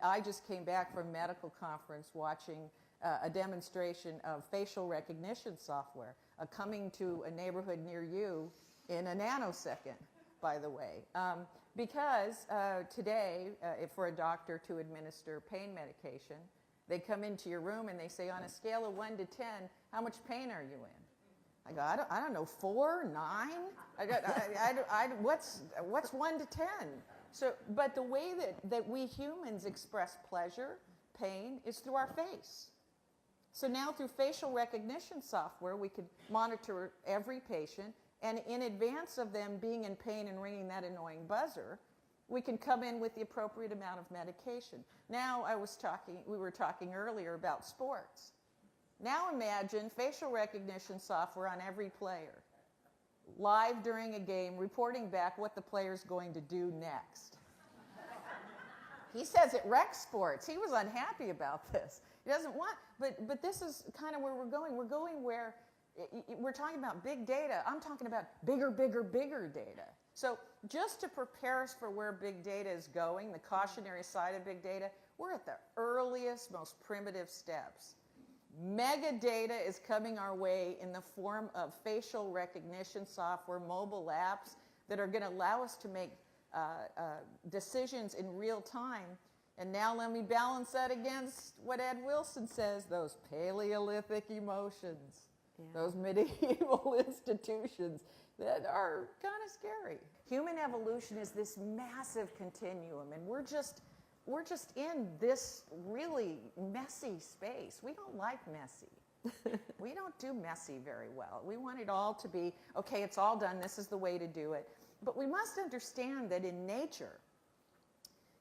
I just came back from a medical conference watching a demonstration of facial recognition software coming to a neighborhood near you in a nanosecond, by the way. Because today, if for a doctor to administer pain medication, they come into your room and they say, on a scale of 1 to 10, how much pain are you in? I go, I don't know, 4, 9? What's 1 to 10? So, but the way that we humans express pleasure, pain, is through our face. So now through facial recognition software, we could monitor every patient, and in advance of them being in pain and ringing that annoying buzzer, we can come in with the appropriate amount of medication. Now we were talking earlier about sports. Now imagine facial recognition software on every player, live during a game, reporting back what the player's going to do next. He says it wrecks sports. He was unhappy about this. He doesn't want, but this is kind of where we're going. We're going where we're talking about big data. I'm talking about bigger data. So just to prepare us for where big data is going, the cautionary side of big data, we're at the earliest, most primitive steps. Mega data is coming our way in the form of facial recognition software, mobile apps that are going to allow us to make decisions in real time. And now let me balance that against what Ed Wilson says, those Paleolithic emotions, those medieval institutions that are kind of scary. Human evolution is this massive continuum, and we're just in this really messy space. We don't like messy. We don't do messy very well. We want it all to be, okay, it's all done, this is the way to do it. But we must understand that in nature,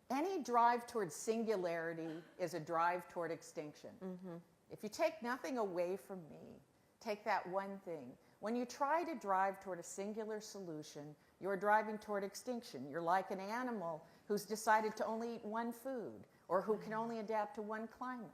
any drive towards singularity is a drive toward extinction. Mm-hmm. If you take nothing away from me, take that one thing. When you try to drive toward a singular solution, you're driving toward extinction. You're like an animal who's decided to only eat one food or who can only adapt to one climate.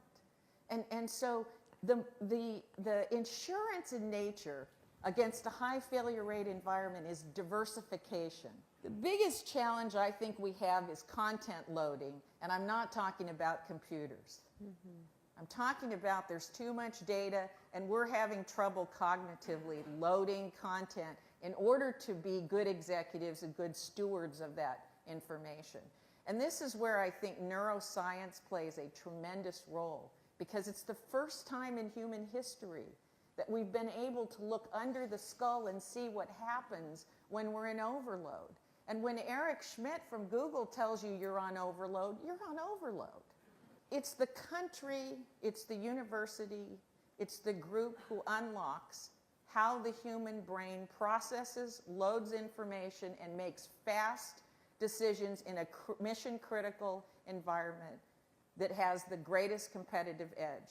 And so the insurance in nature against a high failure rate environment is diversification. The biggest challenge I think we have is content loading, and I'm not talking about computers. Mm-hmm. I'm talking about there's too much data and we're having trouble cognitively loading content in order to be good executives and good stewards of that information. And this is where I think neuroscience plays a tremendous role, because it's the first time in human history that we've been able to look under the skull and see what happens when we're in overload. And when Eric Schmidt from Google tells you you're on overload, you're on overload. It's the country, it's the university, it's the group who unlocks how the human brain processes, loads information, and makes fast decisions in a mission-critical environment that has the greatest competitive edge.